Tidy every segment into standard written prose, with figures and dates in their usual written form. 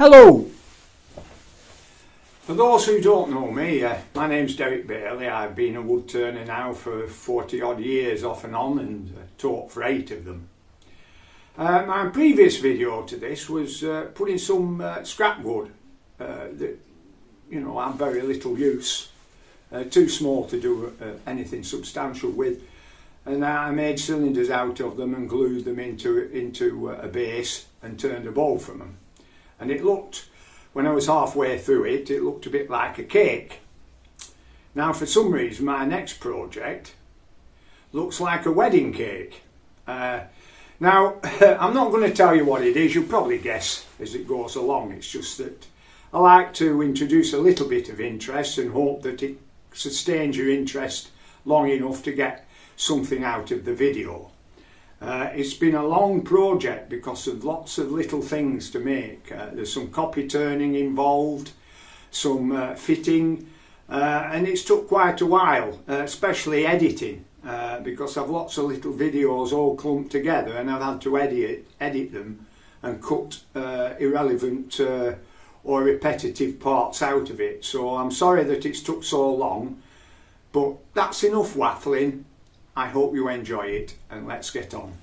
Hello! For those who don't know me, my name's Derek Bailey. I've been a wood turner now for 40 odd years off and on, and taught for 8 of them. My previous video to this was putting some scrap wood that have very little use, too small to do anything substantial with, and I made cylinders out of them and glued them into a base and turned a bowl from them. And it looked, when I was halfway through it, it looked a bit like a cake. Now for some reason my next project looks like a wedding cake. Now I'm not going to tell you what it is, you'll probably guess as it goes along. It's just that I like to introduce a little bit of interest and hope that it sustains your interest long enough to get something out of the video. It's been a long project because of lots of little things to make. There's some copy turning involved, some fitting, and it's took quite a while, especially editing, because I've lots of little videos all clumped together and I've had to edit them and cut irrelevant or repetitive parts out of it. So I'm sorry that it's took so long, but that's enough waffling. I hope you enjoy it, and let's get on.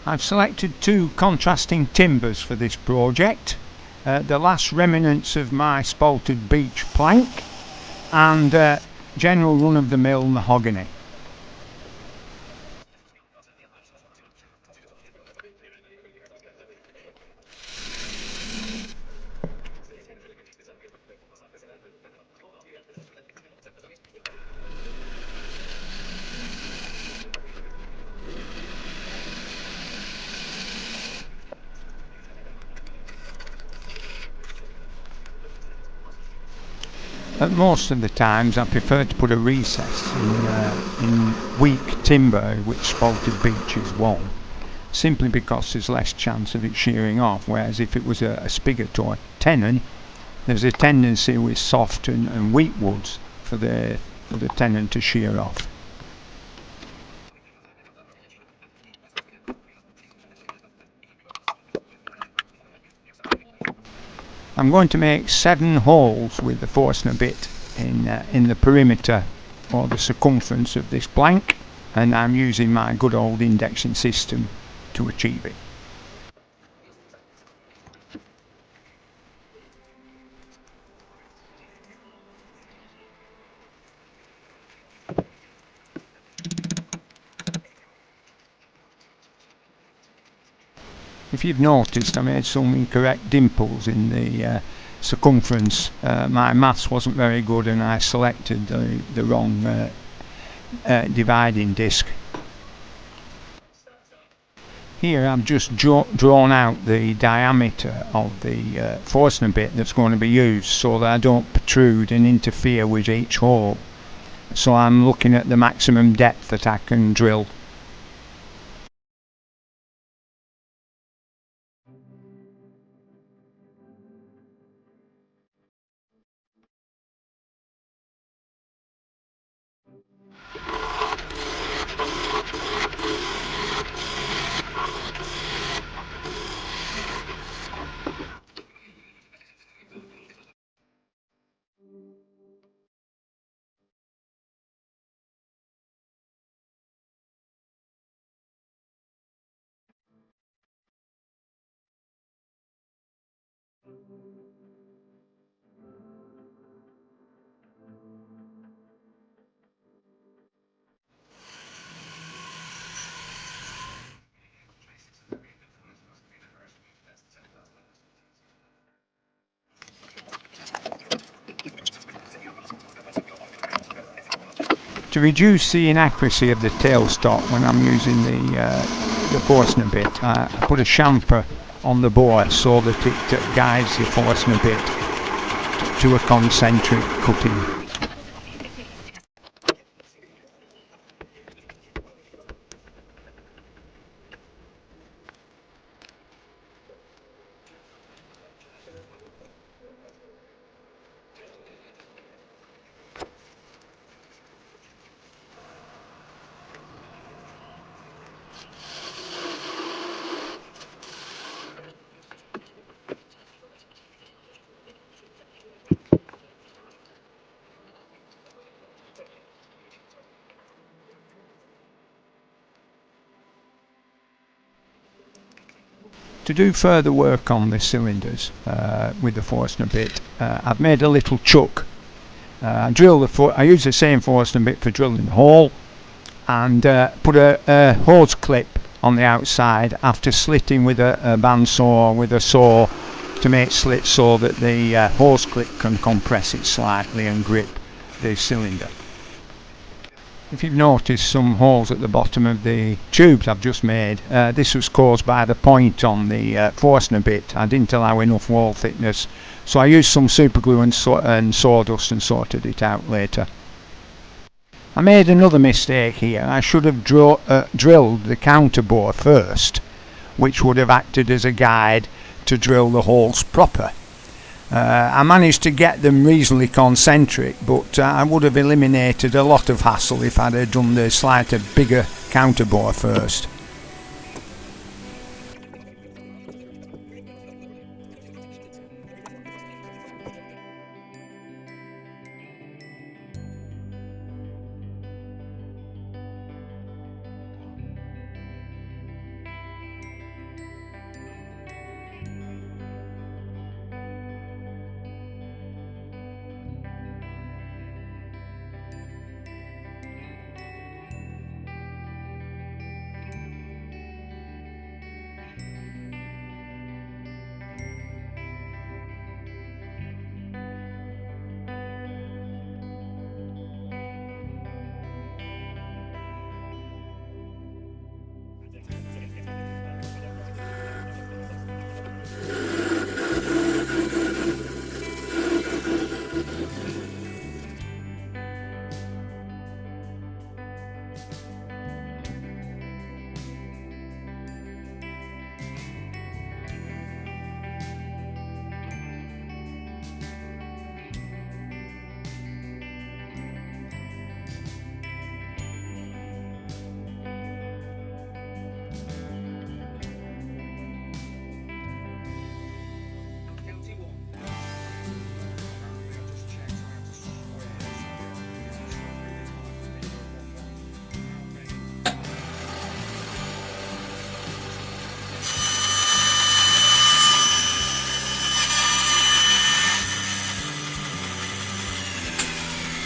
I've selected 2 contrasting timbers for this project, the last remnants of my spalted beech plank and general run-of-the-mill mahogany. At most of the times I prefer to put a recess in weak timber, which spalted beech is one, simply because there's less chance of it shearing off, whereas if it was a spigot or tenon, there's a tendency with soft and weak woods for the tenon to shear off. I'm going to make 7 holes with the Forstner bit in the perimeter or the circumference of this plank, and I'm using my good old indexing system to achieve it. If you've noticed, I made some incorrect dimples in the circumference. My maths wasn't very good and I selected the wrong dividing disc. Here I've just drawn out the diameter of the Forstner bit that's going to be used, so that I don't protrude and interfere with each hole. So I'm looking at the maximum depth that I can drill. To reduce the inaccuracy of the tailstock when I'm using the Forstner bit, I put a chamfer on the bore so that it guides the Forstner bit to a concentric cutting. To do further work on the cylinders with the Forstner bit, I've made a little chuck. I use the same Forstner bit for drilling the hole, and put a hose clip on the outside after slitting with a bandsaw or with a saw to make slits so that the hose clip can compress it slightly and grip the cylinder. If you've noticed some holes at the bottom of the tubes I've just made, this was caused by the point on the Forstner bit. I didn't allow enough wall thickness, so I used some super glue and sawdust and sorted it out later. I made another mistake here. I should have drilled the counterbore first, which would have acted as a guide to drill the holes proper. I managed to get them reasonably concentric, but I would have eliminated a lot of hassle if I'd have done the slightly bigger counterbore first.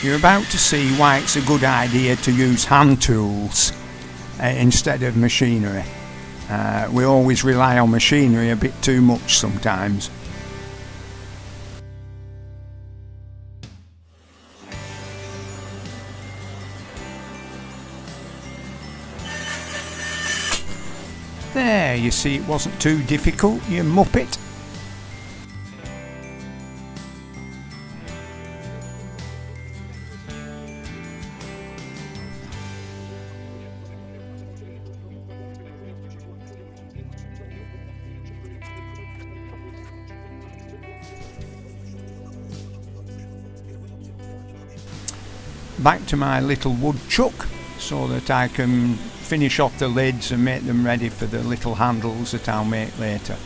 You're about to see why it's a good idea to use hand tools instead of machinery. We always rely on machinery a bit too much sometimes. There, you see, it wasn't too difficult, you muppet. Back to my little wood chuck so that I can finish off the lids and make them ready for the little handles that I'll make later.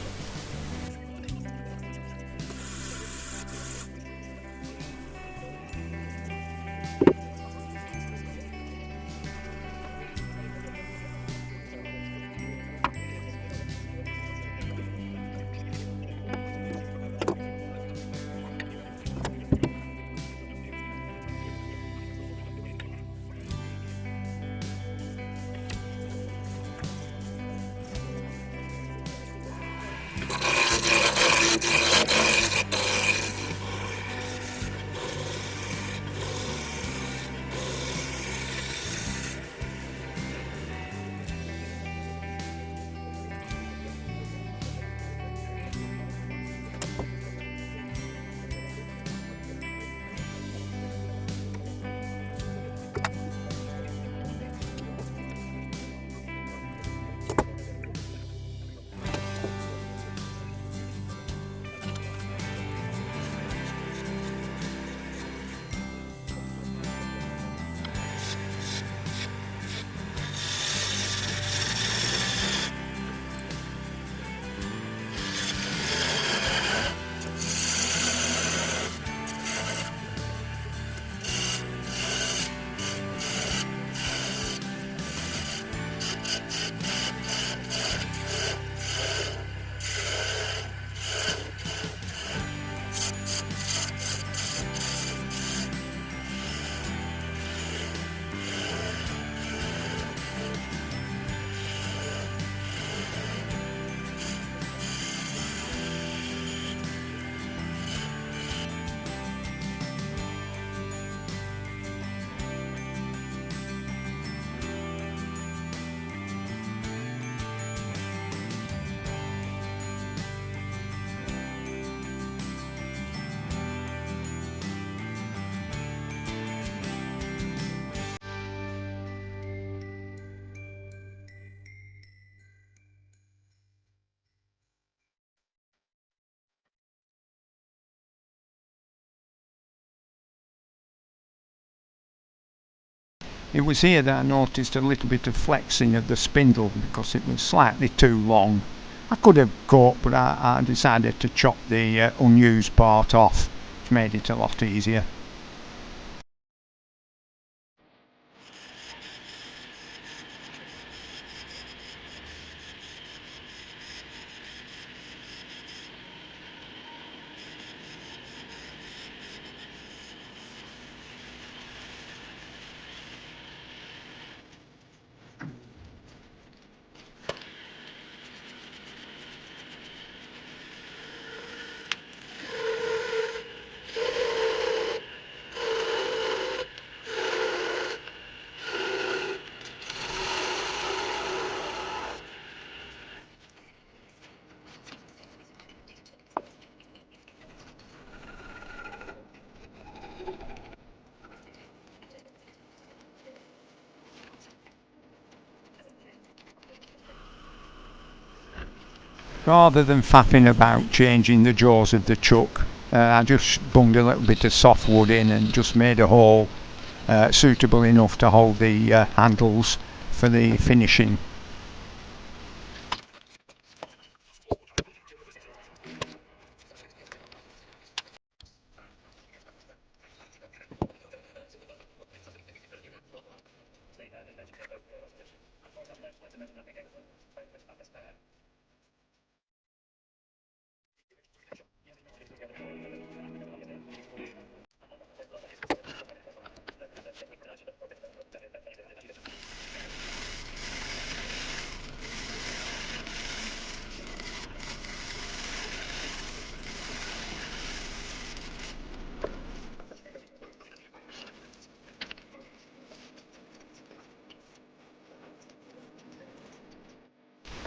It was here that I noticed a little bit of flexing of the spindle because it was slightly too long. I could have coped, but I decided to chop the unused part off, which made it a lot easier. Rather than faffing about changing the jaws of the chuck, I just bunged a little bit of softwood in and just made a hole suitable enough to hold the handles for the finishing.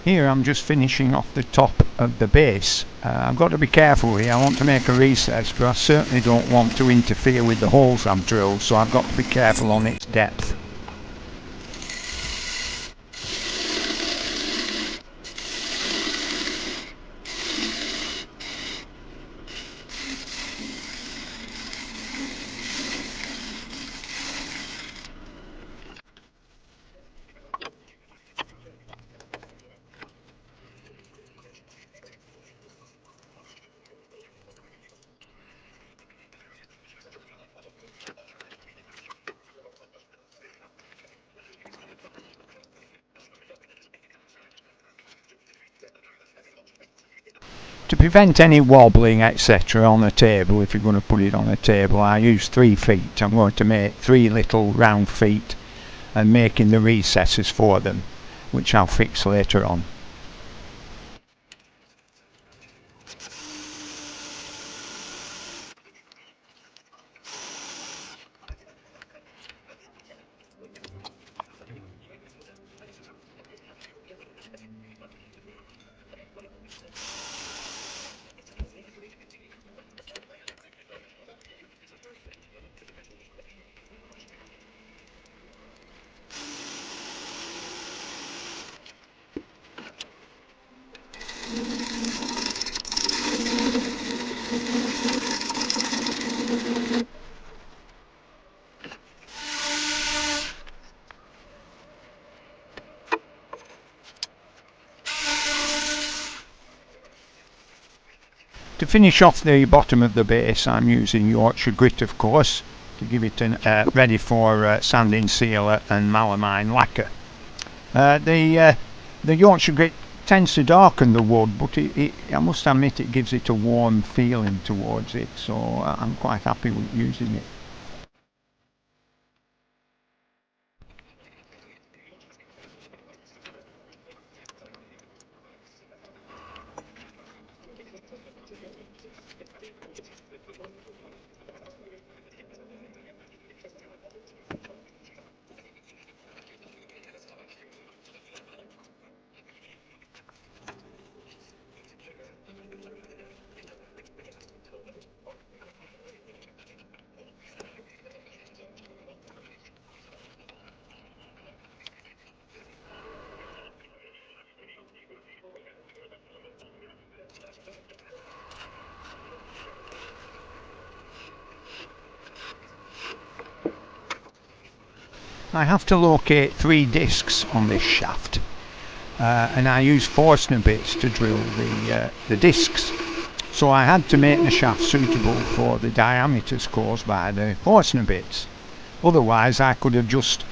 Here I'm just finishing off the top of the base. I've got to be careful here. I want to make a recess, but I certainly don't want to interfere with the holes I've drilled, so I've got to be careful on its depth. To prevent any wobbling etc. on a table, if you're going to put it on a table, I use 3 feet. I'm going to make 3 little round feet and making the recesses for them, which I'll fix later on. To finish off the bottom of the base, I'm using Yorkshire grit, of course, to give it ready for sanding sealer and melamine lacquer. The Yorkshire grit tends to darken the wood, but I must admit it gives it a warm feeling towards it, so I'm quite happy with using it. I have to locate 3 discs on this shaft, and I use Forstner bits to drill the discs. So I had to make the shaft suitable for the diameters caused by the Forstner bits. Otherwise I could have just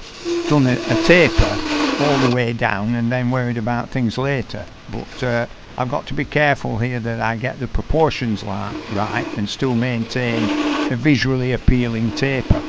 done a taper all the way down and then worried about things later. But I've got to be careful here that I get the proportions right and still maintain a visually appealing taper.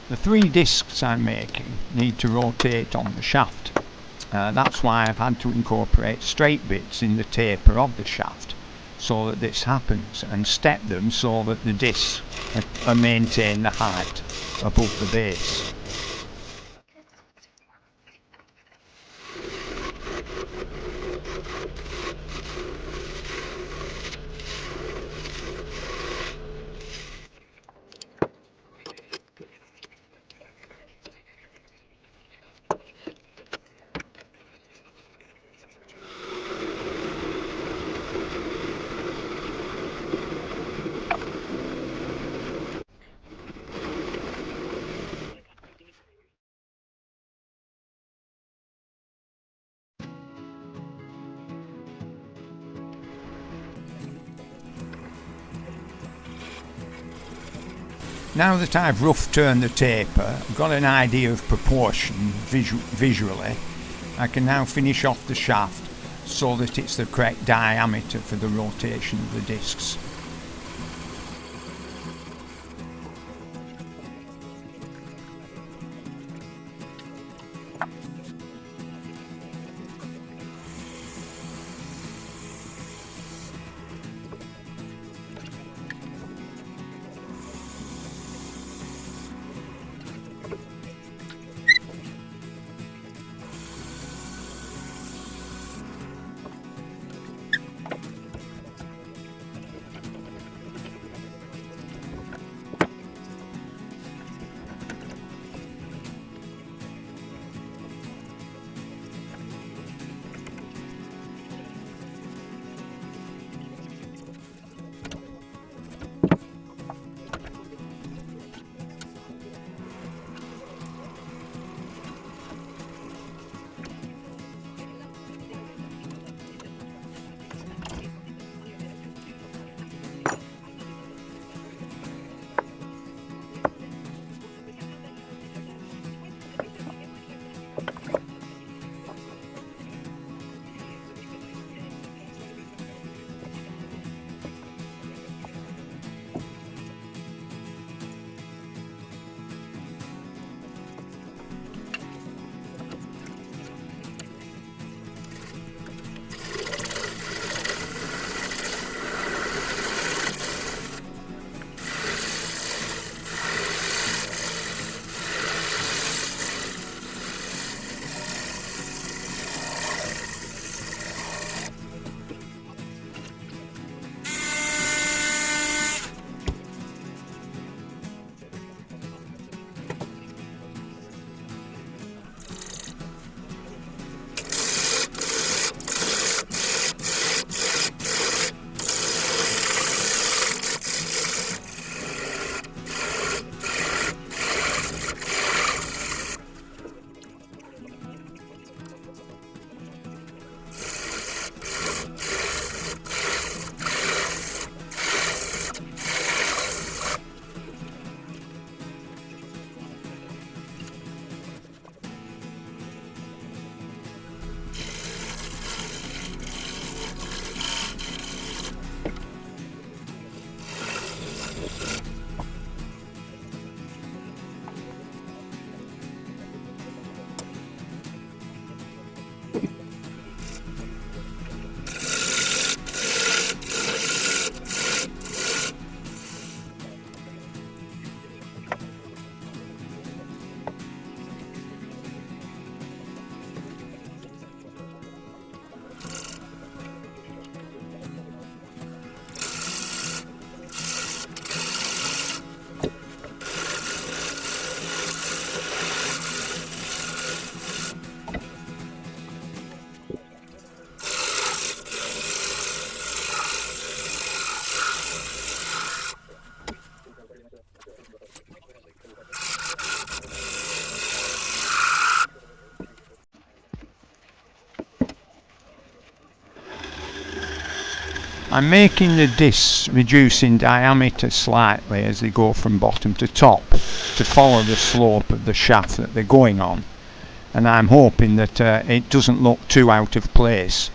The 3 discs I'm making need to rotate on the shaft. That's why I've had to incorporate straight bits in the taper of the shaft so that this happens, and step them so that the discs maintain the height above the base. Now that I've rough turned the taper, I've got an idea of proportion visually, I can now finish off the shaft so that it's the correct diameter for the rotation of the discs. I'm making the discs reduce in diameter slightly as they go from bottom to top to follow the slope of the shaft that they're going on, and I'm hoping that it doesn't look too out of place.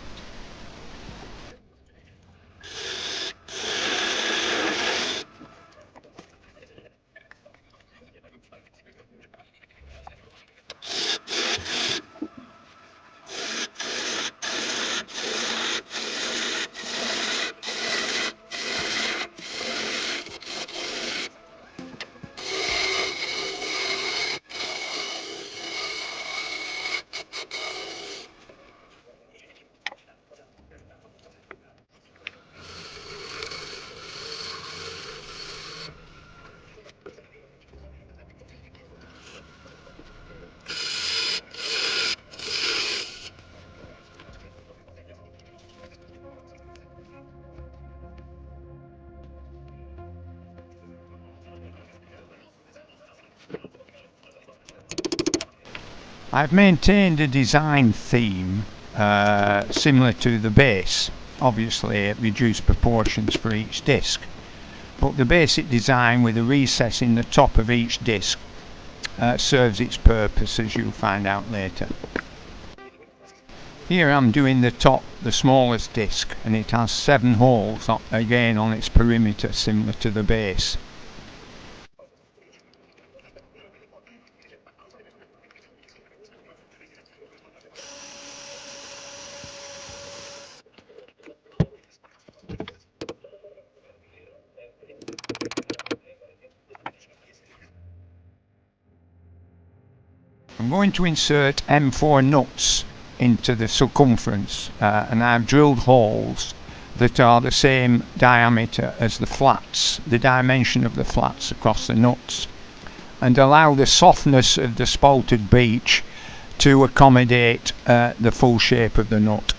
I've maintained a design theme similar to the base, obviously at reduced proportions for each disc, but the basic design with a recess in the top of each disc serves its purpose, as you'll find out later. Here I'm doing the top, the smallest disc, and it has 7 holes again on its perimeter, similar to the base. I'm going to insert M4 nuts into the circumference, and I've drilled holes that are the same diameter as the flats, the dimension of the flats across the nuts, and allow the softness of the spalted beech to accommodate the full shape of the nut.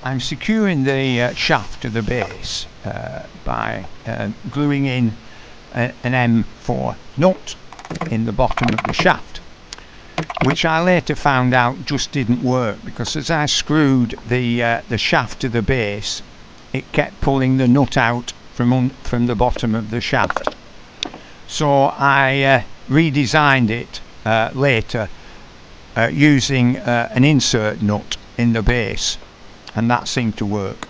I'm securing the shaft to the base by gluing in an M4 nut in the bottom of the shaft, which I later found out just didn't work, because as I screwed the shaft to the base, it kept pulling the nut out from the bottom of the shaft. So I redesigned it later using an insert nut in the base, and that seemed to work.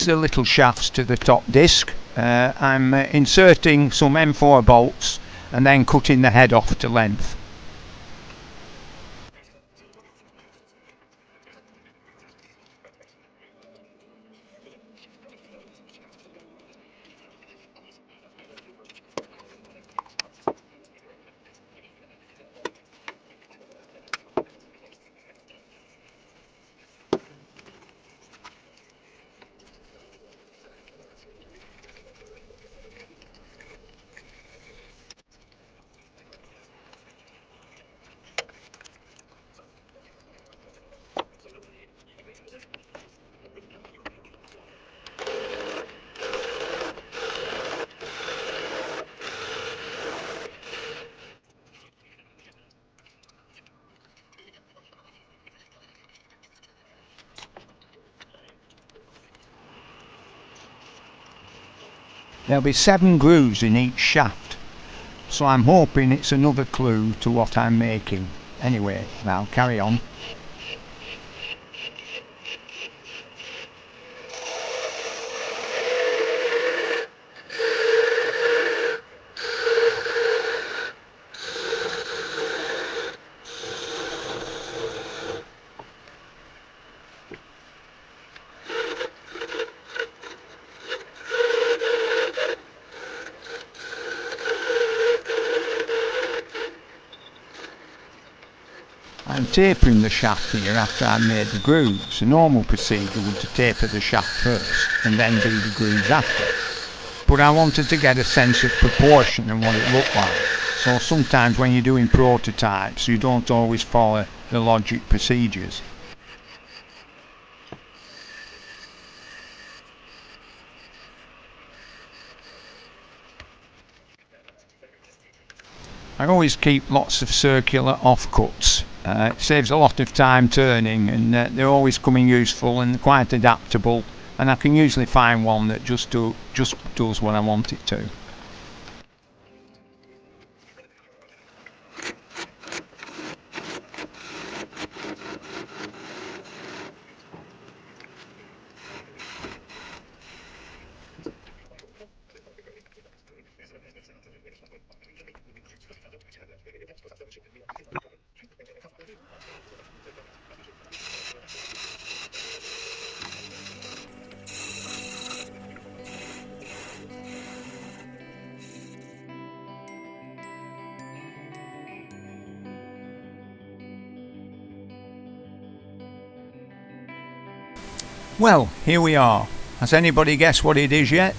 The little shafts to the top disc. I'm inserting some M4 bolts and then cutting the head off to length. There'll be 7 grooves in each shaft, so I'm hoping it's another clue to what I'm making. Anyway, I'll carry on. I'm tapering the shaft here after I've made the grooves. A normal procedure would to taper the shaft first and then do the grooves after. But I wanted to get a sense of proportion and what it looked like. So sometimes when you're doing prototypes you don't always follow the logic procedures. I always keep lots of circular offcuts. It saves a lot of time turning, and they're always coming useful and quite adaptable, and I can usually find one that just does what I want it to. Well, here we are. Has anybody guessed what it is yet?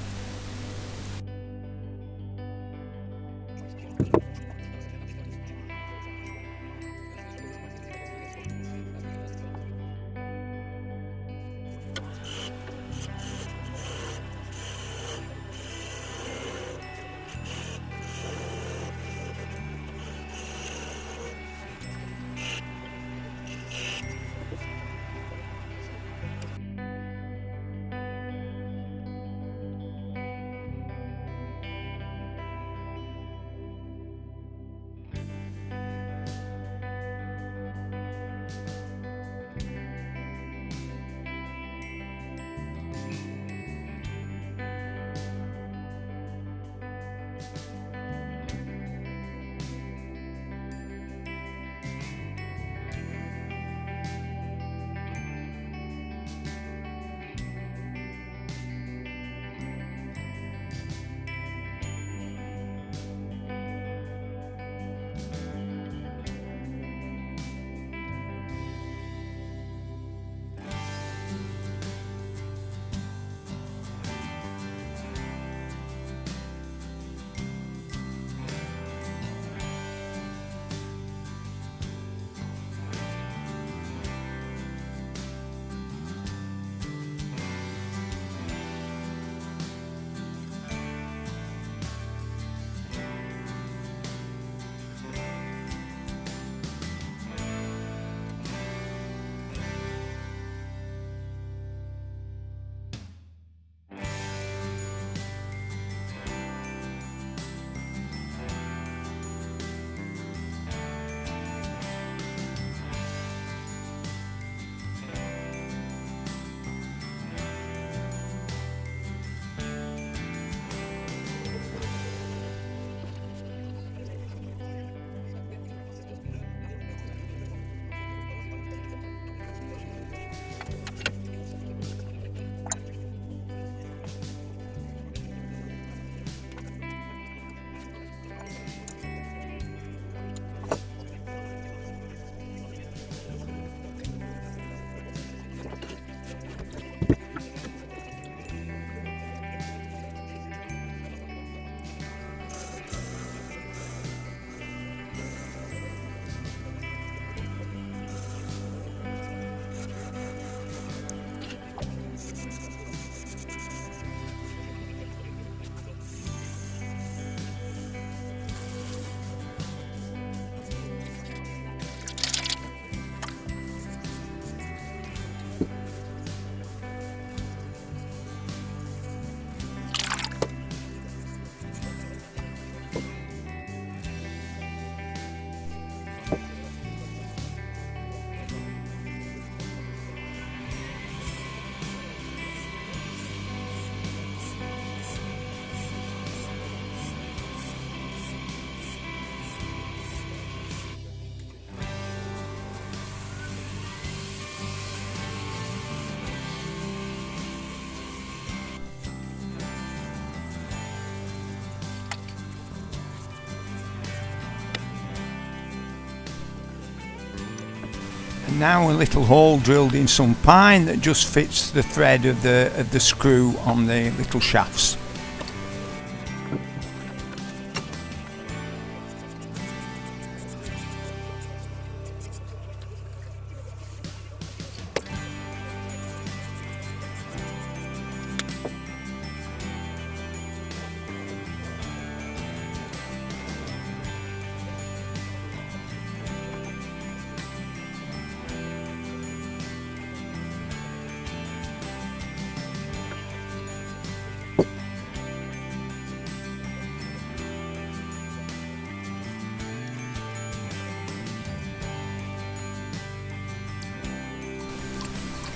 Now a little hole drilled in some pine that just fits the thread of the screw on the little shafts.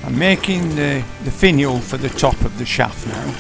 I'm making the finial for the top of the shaft now.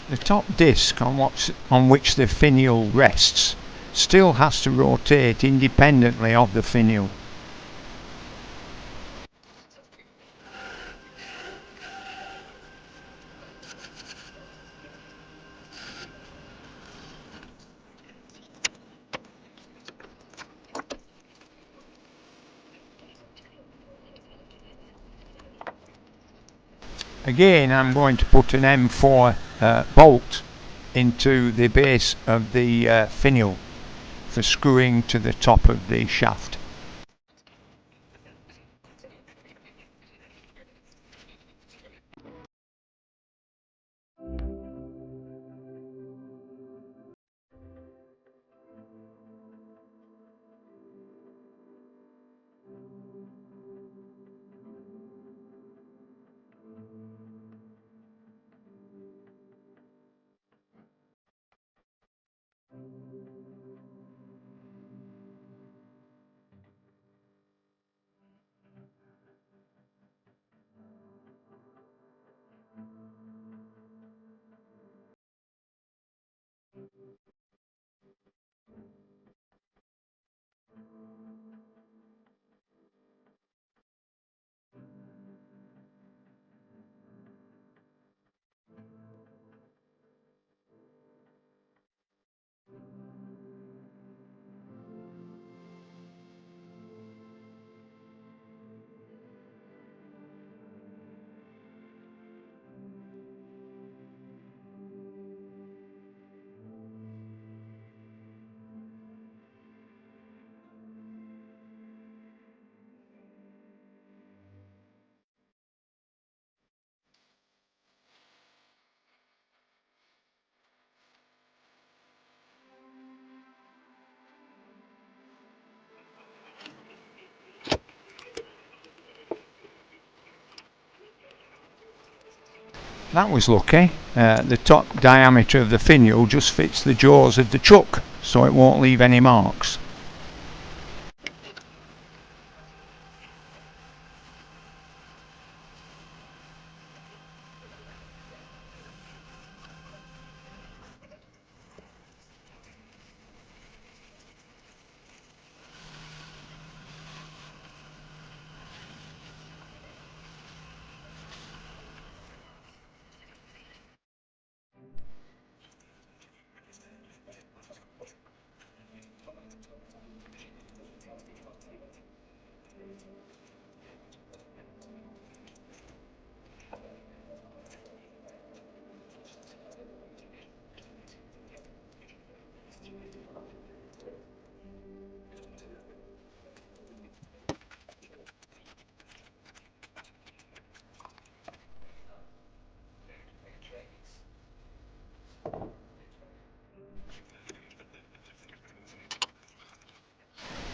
The top disc on which the finial rests still has to rotate independently of the finial. Again, I'm going to put an M4 bolt into the base of the finial for screwing to the top of the shaft. That was lucky. The top diameter of the finial just fits the jaws of the chuck, so it won't leave any marks.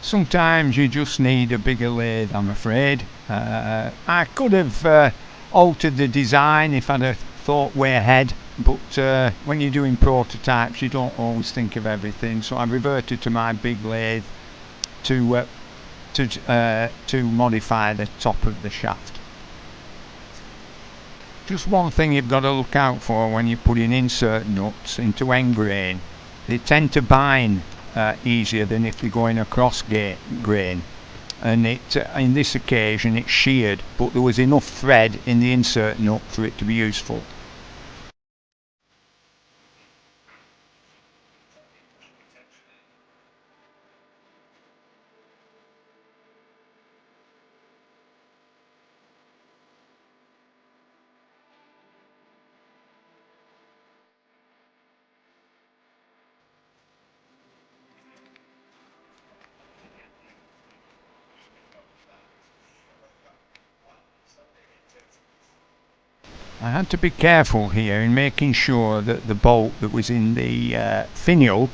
Sometimes you just need a bigger lathe, I'm afraid. I could have altered the design if I'd have thought way ahead, but when you're doing prototypes you don't always think of everything, so I reverted to my big lathe to modify the top of the shaft. Just one thing you've got to look out for when you're putting insert nuts into end grain. They tend to bind easier than if they're going across grain, and in this occasion it's sheared, but there was enough thread in the insert nut for it to be useful. I had to be careful here in making sure that the bolt that was in the finial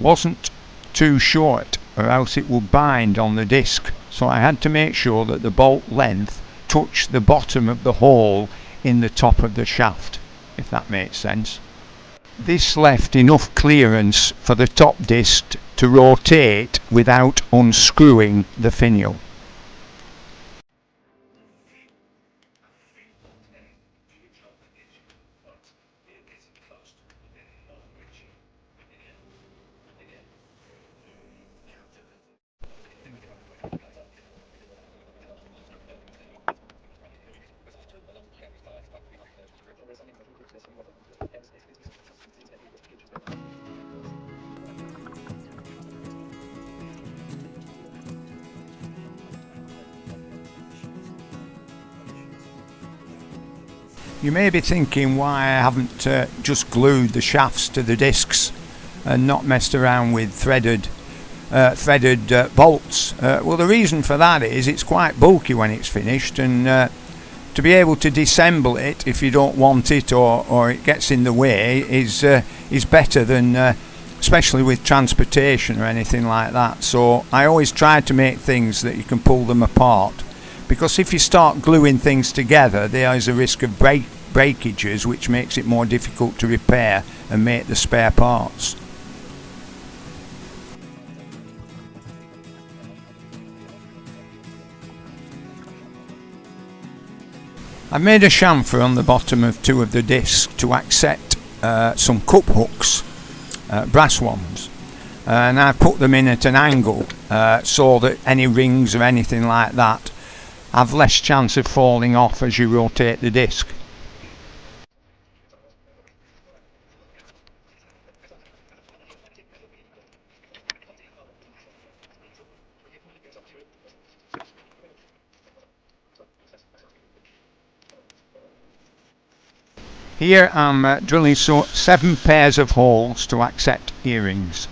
wasn't too short, or else it would bind on the disc. So I had to make sure that the bolt length touched the bottom of the hole in the top of the shaft, if that makes sense. This left enough clearance for the top disc to rotate without unscrewing the finial. You may be thinking why I haven't just glued the shafts to the discs and not messed around with threaded bolts. Well, the reason for that is it's quite bulky when it's finished, and to be able to disassemble it if you don't want it or it gets in the way is better than especially with transportation or anything like that. So I always try to make things that you can pull them apart, because if you start gluing things together there is a risk of breakages, which makes it more difficult to repair and make the spare parts. I've made a chamfer on the bottom of two of the discs to accept some cup hooks, brass ones, and I put them in at an angle so that any rings or anything like that have less chance of falling off as you rotate the disc. Here I'm drilling 7 pairs of holes to accept earrings.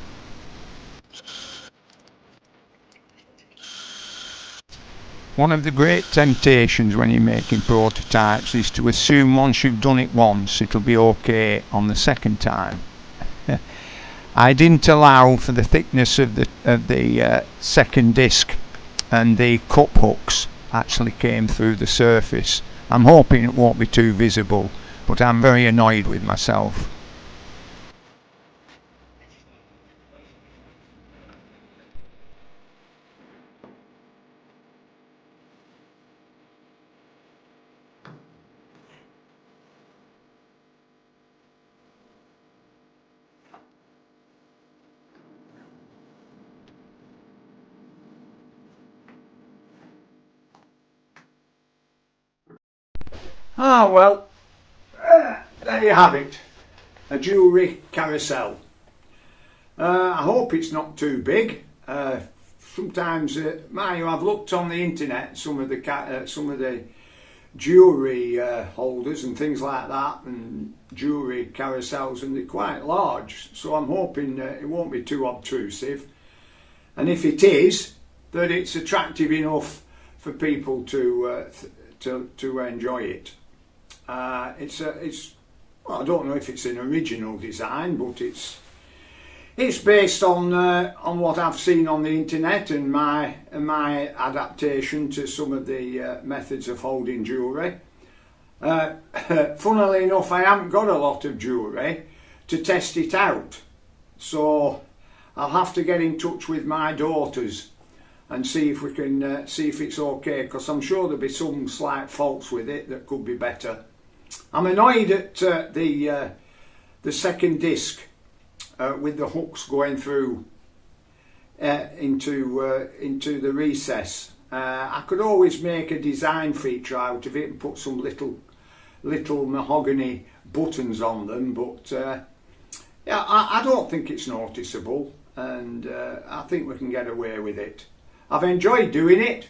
One of the great temptations when you're making prototypes is to assume once you've done it once it'll be okay on the second time. I didn't allow for the thickness of the second disc, and the cup hooks actually came through the surface. I'm hoping it won't be too visible, but I'm very annoyed with myself. Ah well, there you have it, a jewellery carousel. I hope it's not too big. Sometimes, I've looked on the internet some of the jewellery holders and things like that, and jewellery carousels, and they're quite large. So I'm hoping it won't be too obtrusive, and if it is, that it's attractive enough for people to enjoy it. Well, I don't know if it's an original design, but It's based on what I've seen on the internet and my adaptation to some of the methods of holding jewellery. Funnily enough, I haven't got a lot of jewellery to test it out, so I'll have to get in touch with my daughters and see if we can see if it's okay, because I'm sure there'll be some slight faults with it that could be better. I'm annoyed at the second disc with the hooks going through into the recess. I could always make a design feature out of it and put some little mahogany buttons on them, but yeah, I don't think it's noticeable, and I think we can get away with it. I've enjoyed doing it.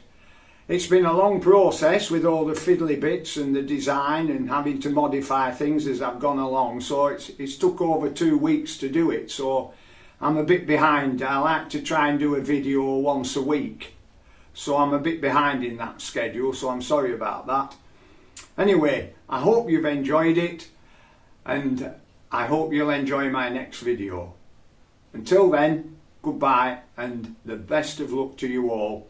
It's been a long process with all the fiddly bits and the design and having to modify things as I've gone along, so it's took over 2 weeks to do it, so I'm a bit behind. I like to try and do a video once a week, so I'm a bit behind in that schedule, so I'm sorry about that. Anyway, I hope you've enjoyed it, and I hope you'll enjoy my next video. Until then, goodbye and the best of luck to you all.